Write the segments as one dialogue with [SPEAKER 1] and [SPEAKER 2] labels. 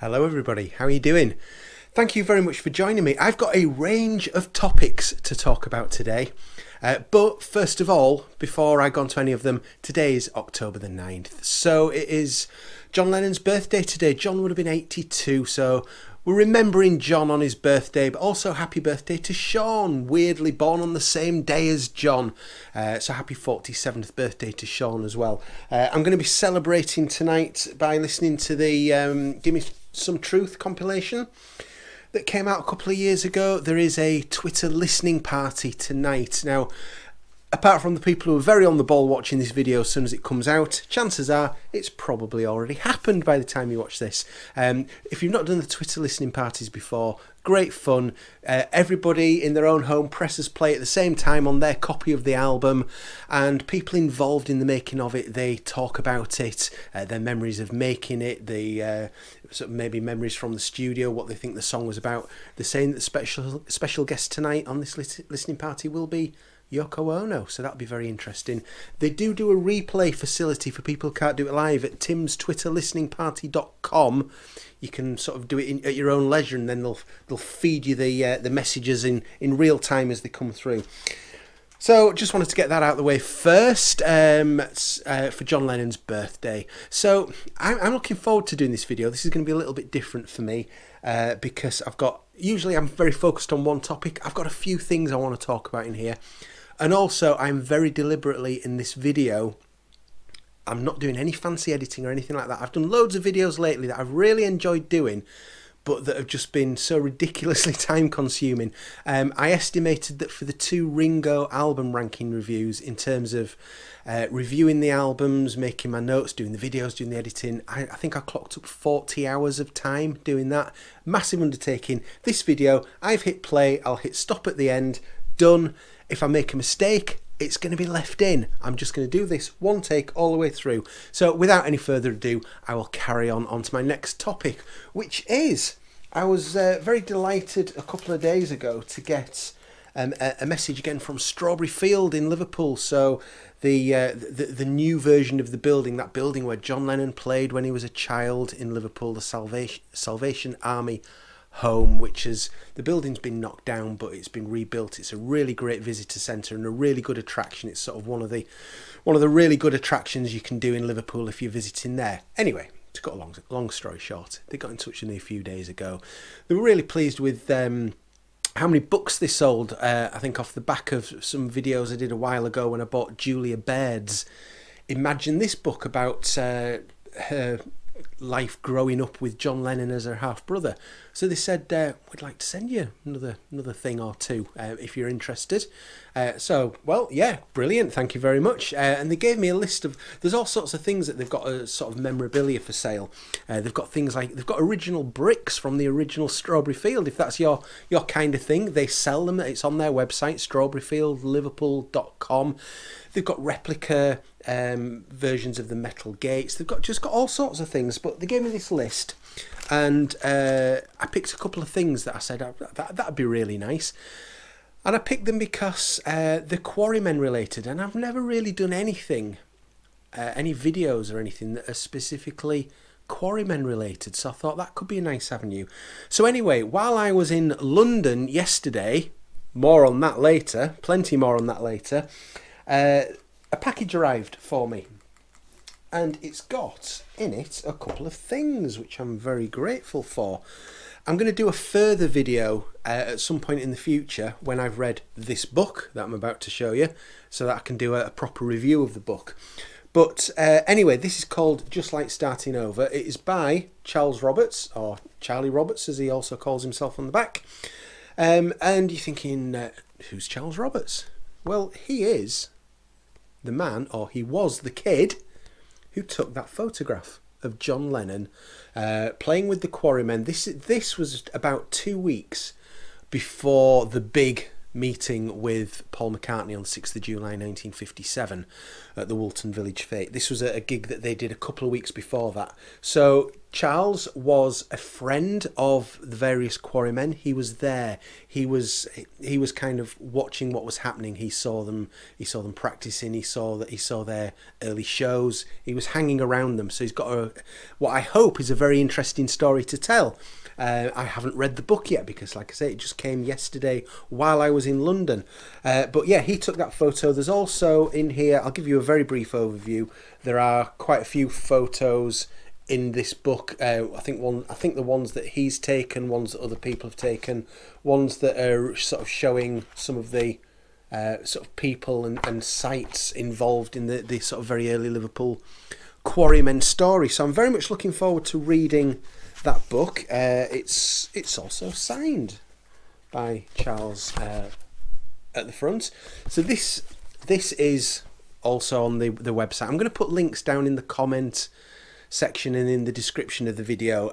[SPEAKER 1] Hello everybody, how are you doing? Thank you very much for joining me. I've got a range of topics to talk about today. But first of all, before I go on to any of them, today is October the 9th. So it is John Lennon's birthday today. John would have been 82, so we're remembering John on his birthday, but also happy birthday to Sean, weirdly born on the same day as John. So happy 47th birthday to Sean as well. I'm going to be celebrating tonight by listening to the Give Me Some Truth compilation that came out a couple of years ago. There is a Twitter listening party tonight. Now, apart from the people who are very on the ball watching this video as soon as it comes out, chances are it's probably already happened by the time you watch this. If you've not done the Twitter listening parties before, great fun. Everybody in their own home presses play at the same time on their copy of the album, and people involved in the making of it, they talk about it, their memories of making it, the sort of maybe memories from the studio, what they think the song was about. They're saying that special guest tonight on this listening party will be Yoko Ono, so that'll be very interesting. They do a replay facility for people who can't do it live at timstwitterlisteningparty.com. You can sort of do it at your own leisure, and then they'll feed you the messages in real time as they come through. So just wanted to get that out of the way first for John Lennon's birthday. So I'm looking forward to doing this video. This is going to be a little bit different for me because usually I'm very focused on one topic. I've got a few things I want to talk about in here. And also I'm very deliberately in this video, I'm not doing any fancy editing or anything like that. I've done loads of videos lately that I've really enjoyed doing, but that have just been so ridiculously time consuming. I estimated that for the two Ringo album ranking reviews, in terms of reviewing the albums, making my notes, doing the videos, doing the editing, I think I clocked up 40 hours of time doing that. Massive undertaking. This video, I've hit play, I'll hit stop at the end, done. If I make a mistake, it's going to be left in. I'm just going to do this one take all the way through. So without any further ado, I will carry on to my next topic, which is, I was very delighted a couple of days ago to get a message again from Strawberry Field in Liverpool. So the new version of the building, that building where John Lennon played when he was a child in Liverpool, the Salvation Army home, which is, the building's been knocked down but it's been rebuilt. It's a really great visitor centre and a really good attraction. It's sort of one of the really good attractions you can do in Liverpool if you're visiting there. Anyway, to cut a long story short, they got in touch with me a few days ago. They were really pleased with how many books they sold. I think off the back of some videos I did a while ago when I bought Julia Baird's Imagine This book about her life growing up with John Lennon as her half-brother. So they said, we'd like to send you another thing or two if you're interested. So, well, yeah, brilliant, thank you very much. And they gave me a list of, there's all sorts of things that they've got as sort of memorabilia for sale. They've got things like, they've got original bricks from the original Strawberry Field. If that's your kind of thing, they sell them. It's on their website, strawberryfieldliverpool.com. They've got replica versions of the metal gates. They've got all sorts of things, but they gave me this list, and I picked a couple of things that I said that'd be really nice. And I picked them because they're Quarrymen related, and I've never really done anything, any videos or anything that are specifically Quarrymen related, so I thought that could be a nice avenue. So anyway, while I was in London yesterday, more on that later, plenty more on that later, a package arrived for me, and it's got in it a couple of things which I'm very grateful for. I'm going to do a further video at some point in the future when I've read this book that I'm about to show you, so that I can do a proper review of the book. But anyway, this is called Just Like Starting Over. It is by Charles Roberts, or Charlie Roberts as he also calls himself on the back. And you're thinking, who's Charles Roberts? Well, he is the man, or he was the kid, who took that photograph of John Lennon playing with the Quarrymen. This was about 2 weeks before the big meeting with Paul McCartney on 6th of July 1957 at the Woolton Village Fete. This was a gig that they did a couple of weeks before that. So Charles was a friend of the various quarrymen. He was there. He was kind of watching what was happening. He saw them practicing. He saw their early shows. He was hanging around them. So he's got what I hope is a very interesting story to tell. I haven't read the book yet because, like I say, it just came yesterday while I was in London. But yeah, he took that photo. There's also in here, I'll give you a very brief overview. There are quite a few photos in this book. I think the ones that he's taken, ones that other people have taken, ones that are sort of showing some of the sort of people and sites involved in the sort of very early Liverpool quarrymen story. So I'm very much looking forward to reading that book. It's also signed by Charles at the front. So this is also on the website. I'm going to put links down in the comment section and in the description of the video.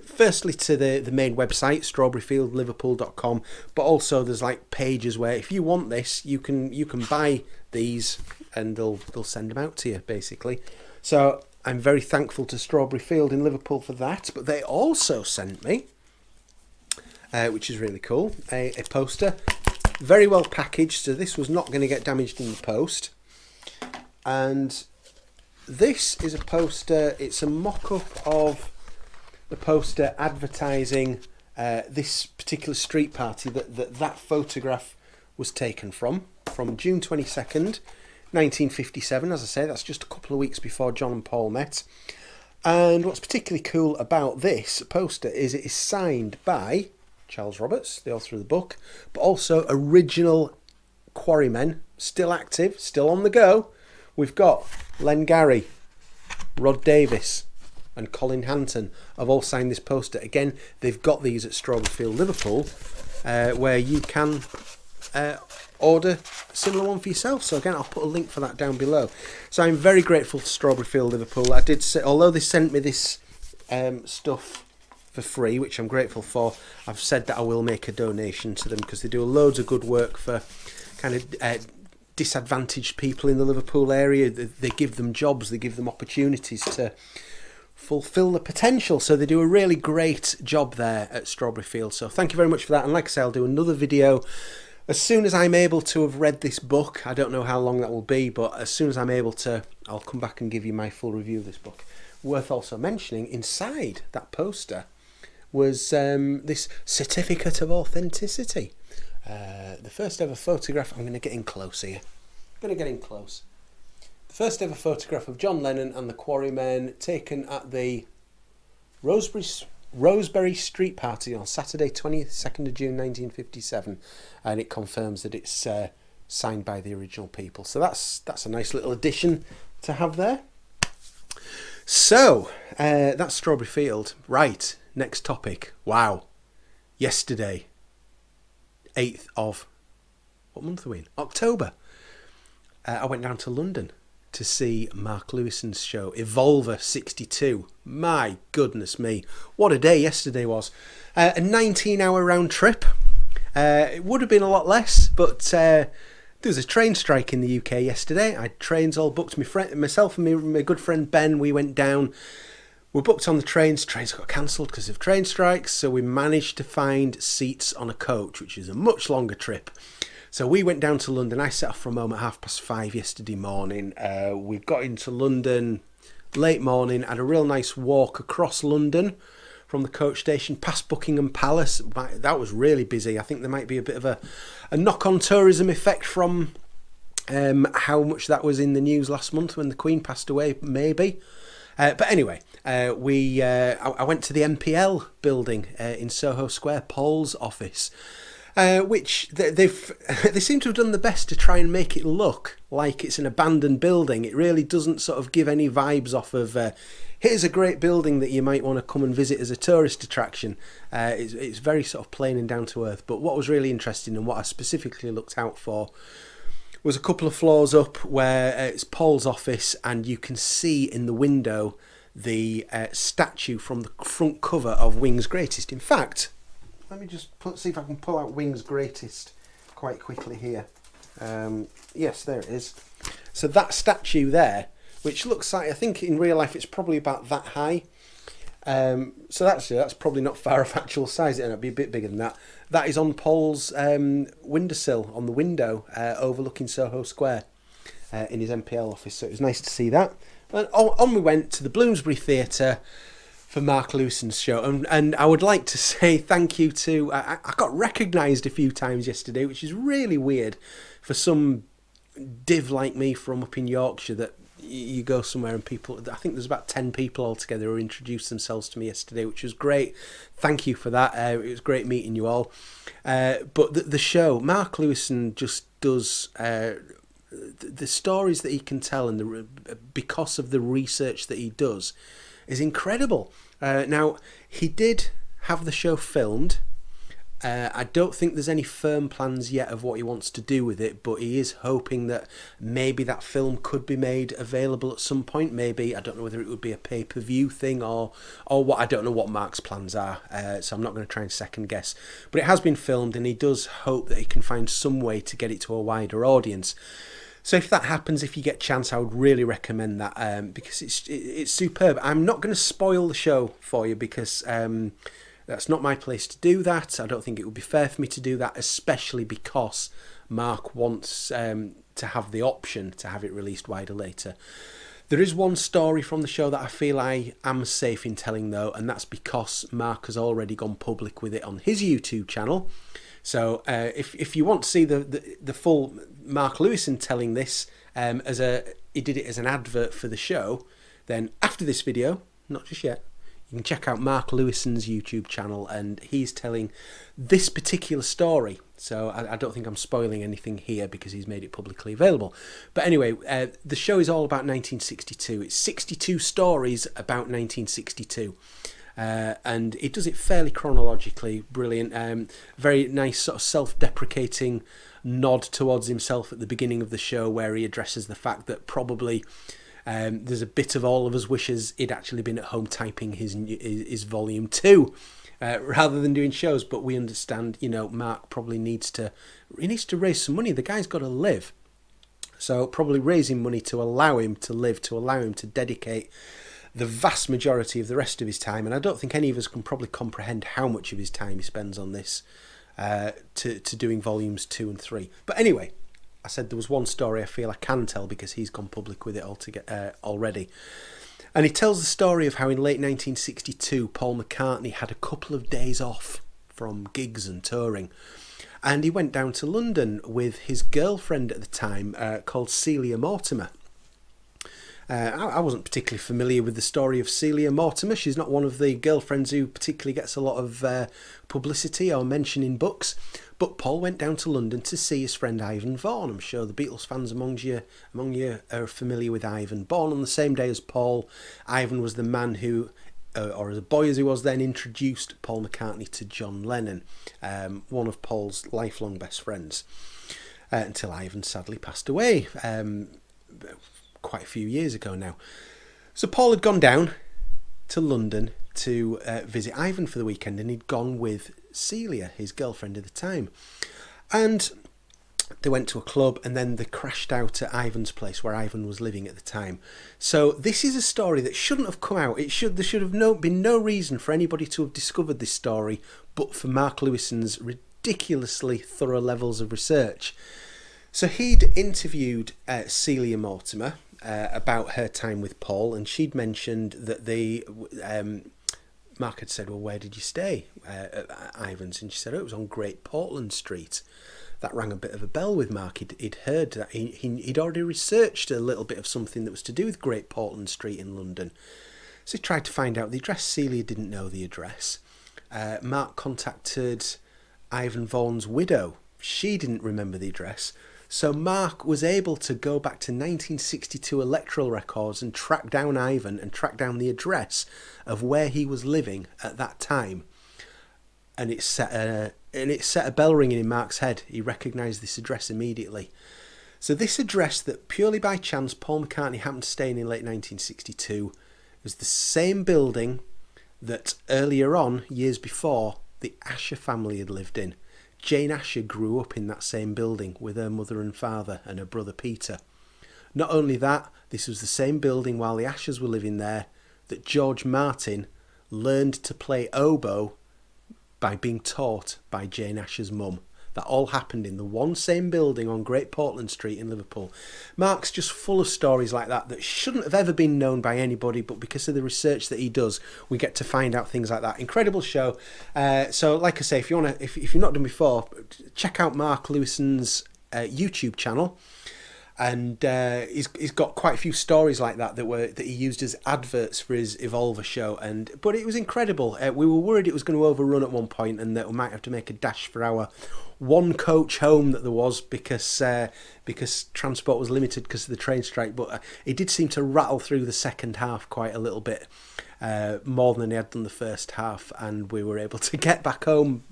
[SPEAKER 1] Firstly to the main website, strawberryfieldliverpool.com, but also there's like pages where if you want this, you can buy these and they'll send them out to you basically. So I'm very thankful to Strawberry Field in Liverpool for that, but they also sent me, which is really cool, a poster, very well packaged, so this was not going to get damaged in the post. And this is a poster, it's a mock-up of the poster advertising this particular street party that photograph was taken from June 22nd, 1957. As I say, that's just a couple of weeks before John and Paul met. And what's particularly cool about this poster is it is signed by Charles Roberts, the author of the book, but also original quarrymen, still active, still on the go. We've got Len Garry, Rod Davis and Colin Hanton have all signed this poster. Again, they've got these at Strawberry Field Liverpool, where you can order a similar one for yourself. So again, I'll put a link for that down below. So I'm very grateful to Strawberry Field Liverpool. I did say, although they sent me this stuff for free, which I'm grateful for, I've said that I will make a donation to them because they do loads of good work for kind of disadvantaged people in the Liverpool area. They give them jobs, they give them opportunities to fulfill the potential. So they do a really great job there at Strawberry Field. So thank you very much for that. And like I say, I'll do another video as soon as I'm able to have read this book. I don't know how long that will be, but as soon as I'm able to, I'll come back and give you my full review of this book. Worth also mentioning, inside that poster was this certificate of authenticity. The first ever photograph, I'm going to get in close here. The first ever photograph of John Lennon and the Quarrymen taken at the Rosebery Street Party on Saturday 22nd of June 1957, and it confirms that it's signed by the original people. So that's a nice little addition to have there. So that's Strawberry Field. Right, next topic. Wow, yesterday, 8th of, what month are we in? October. I went down to London to see Mark Lewisohn's show, Evolver 62. My goodness me, what a day yesterday was. A 19-hour round trip. It would have been a lot less, but there was a train strike in the UK yesterday. I had trains all booked. Myself and my good friend Ben, we went down. We booked on the trains. Trains got cancelled because of train strikes, so we managed to find seats on a coach, which is a much longer trip. So we went down to London. I set off from home at 5:30 yesterday morning. We got into London late morning, had a real nice walk across London from the coach station past Buckingham Palace. That was really busy. I think there might be a bit of a knock-on tourism effect from how much that was in the news last month when the Queen passed away, maybe. But anyway, I went to the MPL building in Soho Square, Paul's office, which they seem to have done the best to try and make it look like it's an abandoned building. It really doesn't sort of give any vibes off of here's a great building that you might want to come and visit as a tourist attraction. It's very sort of plain and down to earth. But what was really interesting and what I specifically looked out for was a couple of floors up where it's Paul's office, and you can see in the window the statue from the front cover of Wings Greatest. In fact, let me just see if I can pull out Wings Greatest quite quickly here. Yes, there it is. So that statue there, which looks like, I think in real life it's probably about that high. So that's probably not far off actual size. It'll be a bit bigger than that. That is on Paul's windowsill, on the window, overlooking Soho Square, in his MPL office. So it was nice to see that. And on we went to the Bloomsbury Theatre for Mark Lewisohn's show. And I would like to say thank you to... I got recognised a few times yesterday, which is really weird for some div like me from up in Yorkshire, that you go somewhere and people... I think there's about 10 people altogether who introduced themselves to me yesterday, which was great. Thank you for that. It was great meeting you all. But the show, Mark Lewisohn just does... the stories that he can tell, and because of the research that he does, is incredible. Now, he did have the show filmed. I don't think there's any firm plans yet of what he wants to do with it, but he is hoping that maybe that film could be made available at some point. Maybe, I don't know whether it would be a pay-per-view thing or what. I don't know what Mark's plans are, so I'm not going to try and second guess. But it has been filmed, and he does hope that he can find some way to get it to a wider audience. So if that happens, if you get a chance, I would really recommend that, because it's superb. I'm not going to spoil the show for you, because that's not my place to do that. I don't think it would be fair for me to do that, especially because Mark wants to have the option to have it released wider later. There is one story from the show that I feel I am safe in telling, though, and that's because Mark has already gone public with it on his YouTube channel. So if you want to see the full Mark Lewisohn telling this, he did it as an advert for the show, then after this video, not just yet, you can check out Mark Lewisohn's YouTube channel, and he's telling this particular story. So I don't think I'm spoiling anything here because he's made it publicly available. But anyway, the show is all about 1962. It's 62 stories about 1962. And it does it fairly chronologically, brilliant. Very nice sort of self-deprecating nod towards himself at the beginning of the show, where he addresses the fact that probably there's a bit of all of us wishes he'd actually been at home typing his volume 2 rather than doing shows. But we understand, Mark probably needs to raise some money. The guy's got to live, so probably raising money to allow him to live, to allow him to dedicate the vast majority of the rest of his time, and I don't think any of us can probably comprehend how much of his time he spends on this, to doing volumes 2 and 3. But anyway, I said there was one story I feel I can tell because he's gone public with it already. And he tells the story of how in late 1962 Paul McCartney had a couple of days off from gigs and touring, and he went down to London with his girlfriend at the time, called Celia Mortimer. I wasn't particularly familiar with the story of Celia Mortimer. She's not one of the girlfriends who particularly gets a lot of publicity or mention in books. But Paul went down to London to see his friend Ivan Vaughan. I'm sure the Beatles fans among you are familiar with Ivan. Born on the same day as Paul, Ivan was the man who, or as a boy as he was then, introduced Paul McCartney to John Lennon, one of Paul's lifelong best friends, until Ivan sadly passed away quite a few years ago now. So Paul had gone down to London to visit Ivan for the weekend, and he'd gone with Celia, his girlfriend at the time. And they went to a club, and then they crashed out at Ivan's place where Ivan was living at the time. So this is a story that shouldn't have come out. There should have been no reason for anybody to have discovered this story but for Mark Lewisohn's ridiculously thorough levels of research. So he'd interviewed Celia Mortimer about her time with Paul, and she'd mentioned that Mark had said, well, where did you stay at Ivan's? And she said, it was on Great Portland Street. That rang a bit of a bell with Mark. He'd heard that. He'd already researched a little bit of something that was to do with Great Portland Street in London. So he tried to find out the address. Celia didn't know the address. Mark contacted Ivan Vaughan's widow. She didn't remember the address. So Mark was able to go back to 1962 electoral records and track down Ivan and track down the address of where he was living at that time. And it set a bell ringing in Mark's head. He recognised this address immediately. So this address that purely by chance Paul McCartney happened to stay in late 1962 was the same building that earlier on, years before, the Asher family had lived in. Jane Asher grew up in that same building with her mother and father and her brother Peter. Not only that, this was the same building while the Ashers were living there that George Martin learned to play oboe by being taught by Jane Asher's mum. That all happened in the one same building on Great Portland Street in Liverpool. Mark's just full of stories like that shouldn't have ever been known by anybody, but because of the research that he does, we get to find out things like that. Incredible show. So, like I say, if you've not done before, check out Mark Lewisohn's YouTube channel. And he's got quite a few stories like that he used as adverts for his Evolver show, but it was incredible. We were worried it was going to overrun at one point, and that we might have to make a dash for our one coach home that there was because transport was limited because of the train strike. But it did seem to rattle through the second half quite a little bit, more than he had done the first half, and we were able to get back home.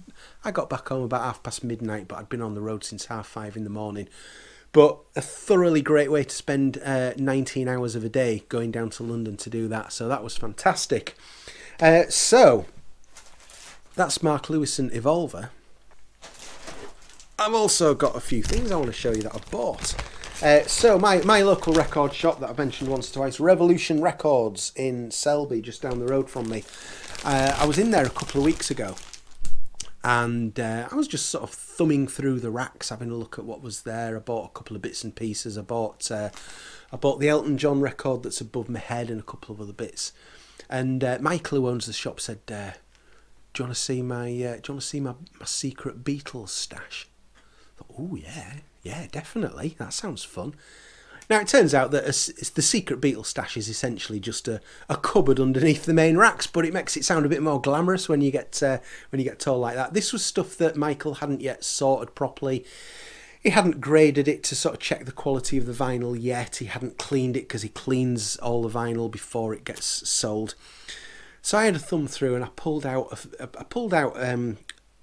[SPEAKER 1] I got back home about midnight, but I'd been on the road since 5:30 in the morning. But a thoroughly great way to spend 19 hours of a day going down to London to do that. So that was fantastic. So that's Mark Lewisohn Evolver. I've also got a few things I want to show you that I bought. So my local record shop that I've mentioned once or twice, Revolution Records in Selby, just down the road from me. I was in there a couple of weeks ago. And I was just sort of thumbing through the racks, having a look at what was there. I bought a couple of bits and pieces. I bought the Elton John record that's above my head and a couple of other bits. And Michael, who owns the shop, said, "Do you want to see my secret Beatles stash?" I thought, "Oh yeah, definitely. That sounds fun." Now, it turns out that the secret Beatles stash is essentially just a cupboard underneath the main racks, but it makes it sound a bit more glamorous when you get told like that. This was stuff that Michael hadn't yet sorted properly. He hadn't graded it to sort of check the quality of the vinyl yet. He hadn't cleaned it because he cleans all the vinyl before it gets sold. So I had a thumb through and I pulled out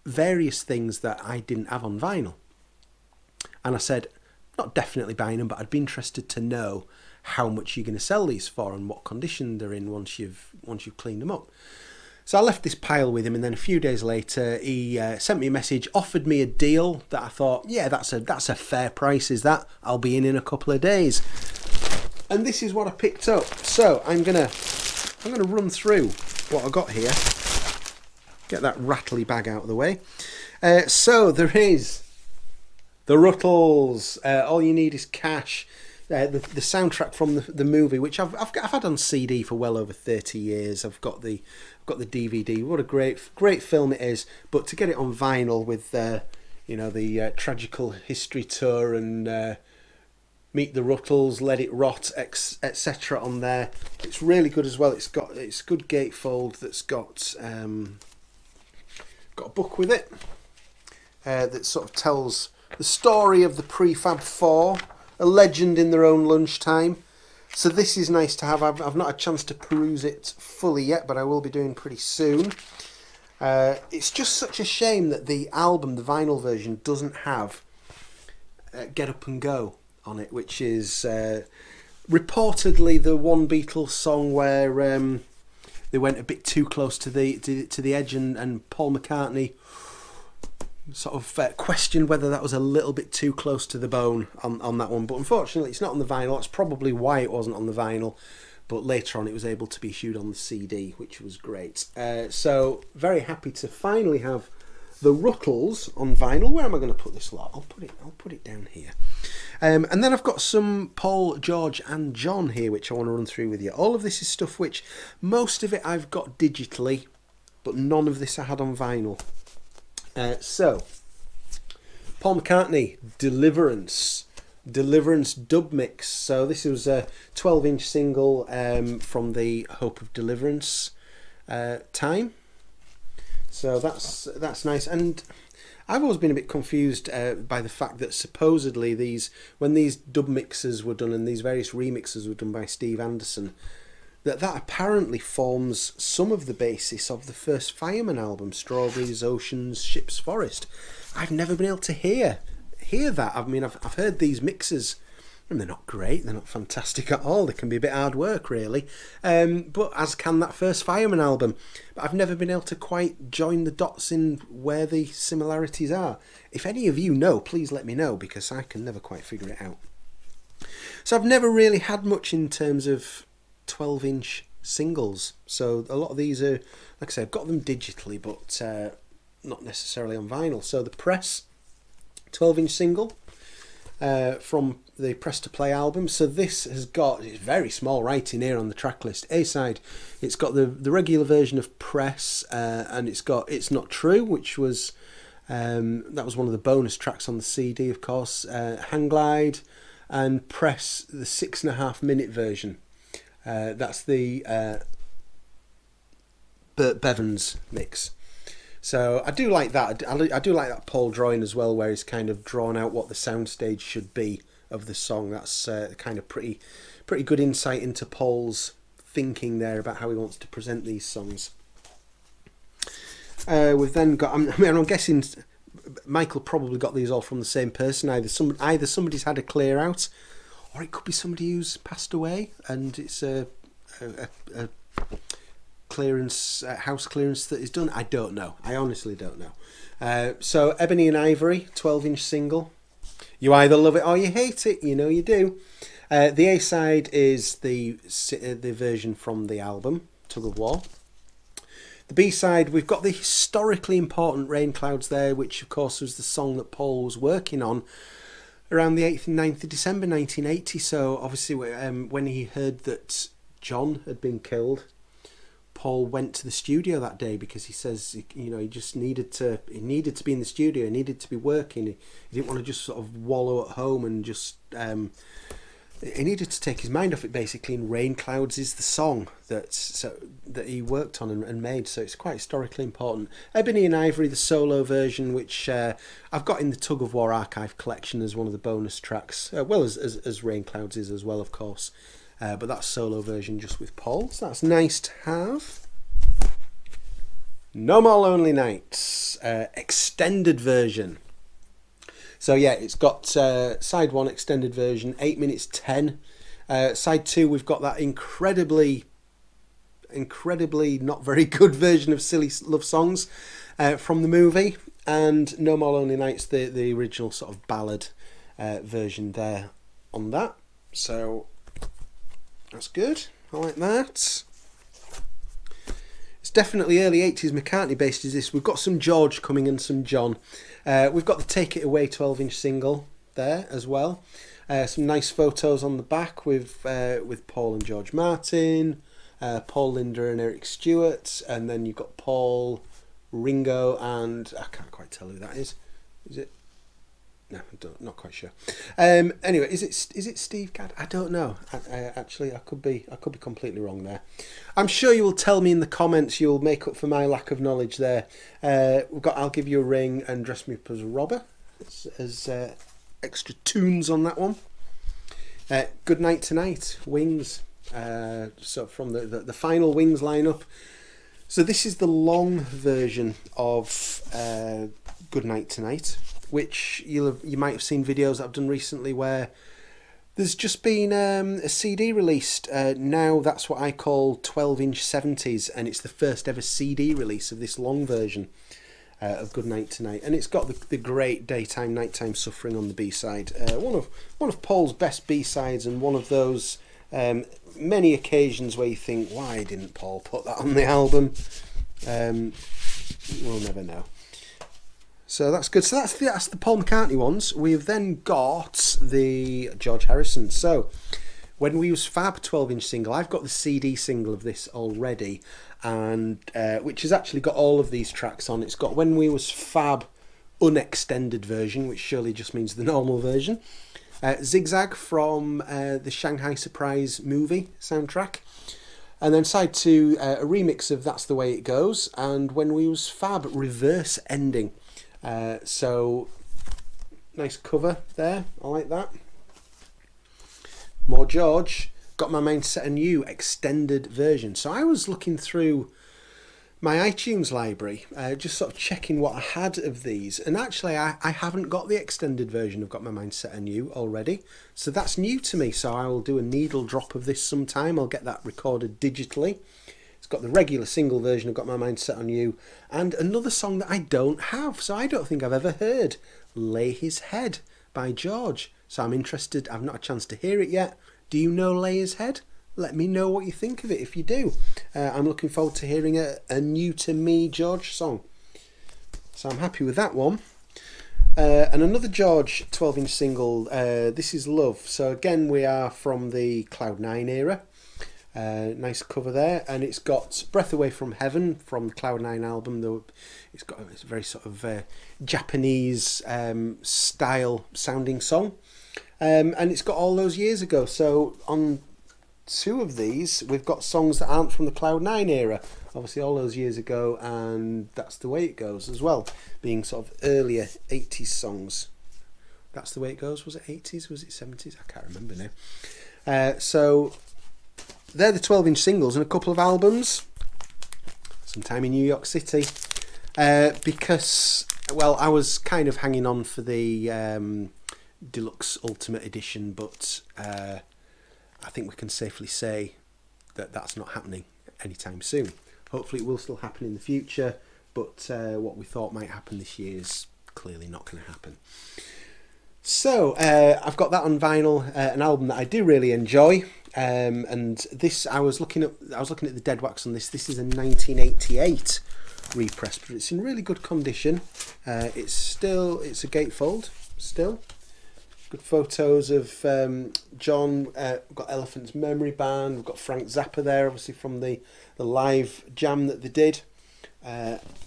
[SPEAKER 1] various things that I didn't have on vinyl, and I said, not definitely buying them, but I'd be interested to know how much you're going to sell these for and what condition they're in once you've cleaned them up. So I left this pile with him, and then a few days later he sent me a message, offered me a deal that I thought, yeah, that's a fair price. Is that? I'll be in a couple of days. And this is what I picked up. So I'm gonna run through what I got here. Get that rattly bag out of the way. So there is The Ruttles, All You Need Is Cash, the soundtrack from the movie, which I've had on CD for well over 30 years. I've got the DVD. What a great film it is! But to get it on vinyl with the Tragical History Tour and Meet the Ruttles, Let It Rot, etc. on there, it's really good as well. It's good gatefold that's got a book with it that sort of tells the story of the Prefab Four, a legend in their own lunchtime. So this is nice to have. I've not had a chance to peruse it fully yet, but I will be doing pretty soon. It's just such a shame that the album, the vinyl version, doesn't have Get Up and Go on it, which is reportedly the one Beatles song where they went a bit too close to the edge, and Paul McCartney sort of questioned whether that was a little bit too close to the bone on that one. But unfortunately it's not on the vinyl. That's probably why it wasn't on the vinyl, but later on it was able to be issued on the CD, which was great. So very happy to finally have The Ruttles on vinyl. Where am I going to put this lot? I'll put it down here. And then I've got some Paul, George and John here, which I want to run through with you. All of this is stuff which, most of it I've got digitally, but none of this I had on vinyl. So, Paul McCartney, Deliverance dub mix. So this was a 12-inch single from the Hope of Deliverance time. So that's nice. And I've always been a bit confused by the fact that supposedly when these dub mixes were done and these various remixes were done by Steve Anderson, that apparently forms some of the basis of the first Fireman album, Strawberries, Oceans, Ships, Forest. I've never been able to hear that. I mean, I've heard these mixes, and they're not great, they're not fantastic at all, they can be a bit hard work, really. But as can that first Fireman album. But I've never been able to quite join the dots in where the similarities are. If any of you know, please let me know, because I can never quite figure it out. So I've never really had much in terms of 12-inch singles. So a lot of these are, like I said, I've got them digitally, but not necessarily on vinyl. So the Press 12-inch single from the Press to Play album. So this has got, it's very small writing here on the track list. A-side, it's got the regular version of Press, and it's got It's Not True, which was that was one of the bonus tracks on the CD, of course. Hang Glide, and Press, the 6.5 minute version. That's the Burt Bevins mix. So I do like that. I do like that Paul drawing as well, where he's kind of drawn out what the soundstage should be of the song. That's kind of pretty good insight into Paul's thinking there about how he wants to present these songs. We've then got, I'm guessing Michael probably got these all from the same person. Either somebody's had a clear out, or it could be somebody who's passed away and it's a clearance, house clearance that is done. I don't know. I honestly don't know. So Ebony and Ivory, 12-inch single. You either love it or you hate it. You know you do. The A-side is the version from the album, Tug of War. The B-side, we've got the historically important Rain Clouds there, which of course was the song that Paul was working on around the 8th and 9th of December 1980. So obviously when he heard that John had been killed, Paul went to the studio that day because he says, you know, he needed to be in the studio, he needed to be working, he didn't want to just sort of wallow at home and just he needed to take his mind off it basically. And Rain Clouds is the song that he worked on and made, so it's quite historically important. Ebony and Ivory, the solo version, which I've got in the Tug of War archive collection as one of the bonus tracks, well as Rain Clouds is as well, of course. But that's solo version just with Paul, so that's nice to have. No More Lonely Nights, extended version. So yeah, it's got side 1 extended version, 8 minutes 10. Side 2, we've got that incredibly not very good version of Silly Love Songs from the movie. And No More Lonely Nights, the original sort of ballad version there on that. So that's good. I like that. It's definitely early 80s McCartney based is this. We've got some George coming and some John. We've got the Take It Away 12-inch single there as well. Some nice photos on the back with Paul and George Martin, Paul, Linda and Eric Stewart, and then you've got Paul, Ringo, and I can't quite tell who that is. Is it? No, not quite sure. Anyway, is it Steve Gadd? I don't know. I could be completely wrong there. I'm sure you will tell me in the comments. You'll make up for my lack of knowledge there. We've got I'll Give You a Ring and Dress Me Up as a Robber as extra tunes on that one. Good Night Tonight, Wings. So from the final Wings lineup. So this is the long version of Good Night Tonight, which you might have seen videos that I've done recently where there's just been a CD released. Now that's what I call 12-inch 70s, and it's the first ever CD release of this long version of Good Night Tonight, and it's got the great Daytime Nighttime Suffering on the B-side. One of Paul's best B-sides, and one of those many occasions where you think, why didn't Paul put that on the album? We'll never know. So that's good. So that's the Paul McCartney ones. We've then got the George Harrison. So When We Was Fab 12-inch single, I've got the CD single of this already, and which has actually got all of these tracks on. It's got When We Was Fab unextended version, which surely just means the normal version. Zigzag from the Shanghai Surprise movie soundtrack. And then side 2, a remix of That's the Way It Goes, and When We Was Fab reverse ending. So nice cover there, I like that. More George, Got My Mind Set on You extended version. So I was looking through my iTunes library, just sort of checking what I had of these, and actually I haven't got the extended version of Got My Mind Set on You already, so that's new to me. So I will do a needle drop of this sometime. I'll get that recorded digitally. It's got the regular single version of Got My Mind Set on You, and another song that I don't have, so I don't think I've ever heard, Lay His Head by George. So I'm interested. I've not had a chance to hear it yet. Do you know Lay His Head? let me know what you think of it if you do. I'm looking forward to hearing a new to me George song. So I'm happy with that one. And another George 12-inch single, This Is Love. So again, we are from the Cloud9 era. Nice cover there, and it's got Breath Away from Heaven from the Cloud9 album. Though it's a very sort of Japanese style sounding song, and it's got All Those Years Ago. So on two of these, we've got songs that aren't from the Cloud9 era. Obviously, All Those Years Ago, and That's the Way It Goes as well, being sort of earlier 80s songs. That's the Way It Goes. Was it 80s? Was it 70s? I can't remember now. So they're the 12-inch singles and a couple of albums. Sometime in New York City. Because, well, I was kind of hanging on for the Deluxe Ultimate Edition, but I think we can safely say that that's not happening anytime soon. Hopefully it will still happen in the future, but what we thought might happen this year is clearly not going to happen. So I've got that on vinyl, an album that I do really enjoy, and this I was looking at the dead wax on this. This is a 1988 repress, but it's in really good condition. It's a gatefold still. Good photos of John. We've got Elephant's Memory Band. We've got Frank Zappa there, obviously from the live jam that they did,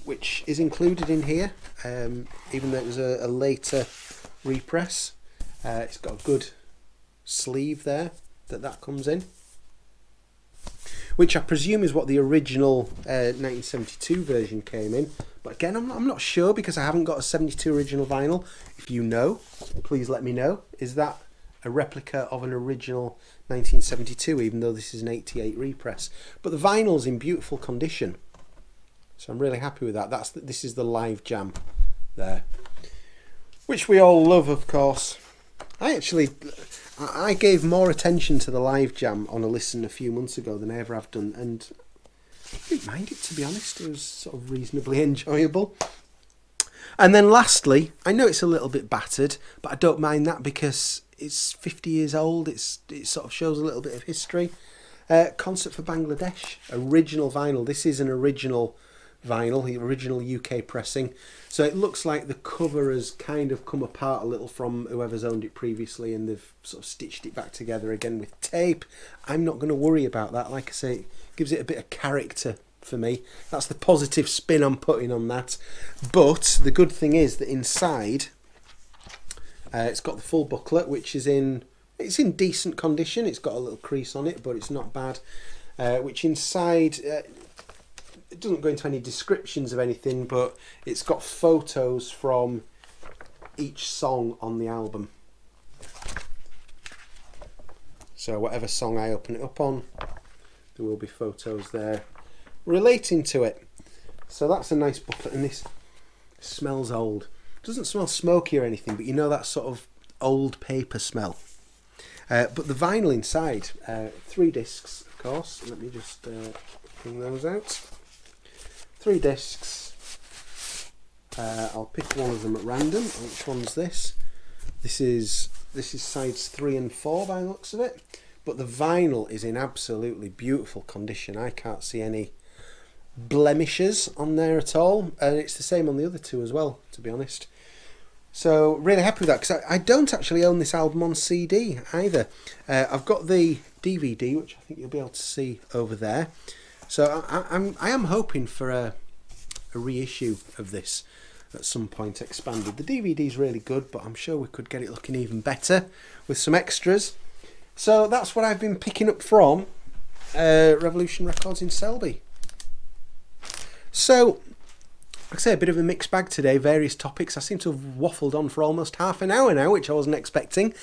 [SPEAKER 1] which is included in here, even though it was a later repress. It's got a good sleeve there that comes in, which I presume is what the original 1972 version came in. But again, I'm not sure because I haven't got a 72 original vinyl. If you know, please let me know. Is that a replica of an original 1972, even though this is an 88 repress? But the vinyl's in beautiful condition, so I'm really happy with that. This is the live jam there, which we all love, of course. I gave more attention to the live jam on a listen a few months ago than I ever have done, and I didn't mind it, to be honest. It was sort of reasonably enjoyable. And then lastly, I know it's a little bit battered, but I don't mind that because it's 50 years old. It sort of shows a little bit of history. Concert for Bangladesh, original vinyl. This is an original vinyl, the original UK pressing. So it looks like the cover has kind of come apart a little from whoever's owned it previously, and they've sort of stitched it back together again with tape. I'm not going to worry about that. Like I say, it gives it a bit of character for me. That's the positive spin I'm putting on that. But the good thing is that inside, it's got the full booklet, which is in decent condition. It's got a little crease on it, but it's not bad. Which inside, it doesn't go into any descriptions of anything, but it's got photos from each song on the album. So whatever song I open it up on, there will be photos there relating to it. So that's a nice booklet, and this smells old. It doesn't smell smoky or anything, but you know that sort of old paper smell. But the vinyl inside, 3 discs, of course. Let me just bring those out. 3 discs. I'll pick one of them at random. Which one's this? This is sides 3 and 4 by the looks of it. But the vinyl is in absolutely beautiful condition. I can't see any blemishes on there at all, and it's the same on the other 2 as well, to be honest. So really happy with that, because I don't actually own this album on CD either. I've got the DVD, which I think you'll be able to see over there. So I am hoping for a reissue of this at some point, expanded. The DVD's really good, but I'm sure we could get it looking even better with some extras. So that's what I've been picking up from Revolution Records in Selby. So, like I say, a bit of a mixed bag today, various topics. I seem to have waffled on for almost half an hour now, which I wasn't expecting.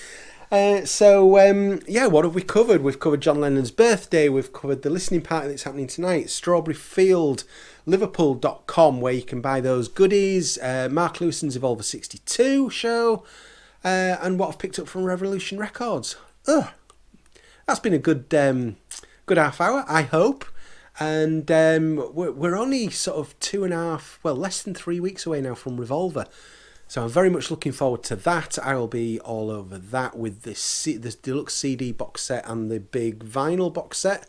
[SPEAKER 1] Yeah, what have we covered? We've covered John Lennon's birthday, we've covered the listening party that's happening tonight, Strawberry Field, Liverpool.com, where you can buy those goodies, Mark Lewison's Evolver 62 show, and what I've picked up from Revolution Records. That's been a good half hour, I hope. And we're only sort of 2.5, well, less than 3 weeks away now from Revolver. So I'm very much looking forward to that. I will be all over that with this deluxe CD box set and the big vinyl box set,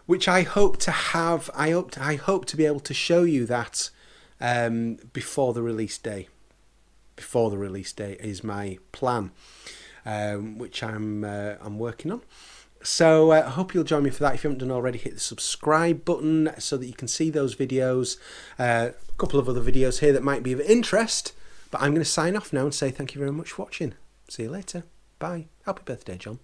[SPEAKER 1] which I hope to have. I hope to be able to show you that before the release day. Before the release day is my plan, which I'm working on. So I hope you'll join me for that. If you haven't done already, hit the subscribe button so that you can see those videos. A couple of other videos here that might be of interest. But I'm going to sign off now and say thank you very much for watching. See you later. Bye. Happy birthday, John.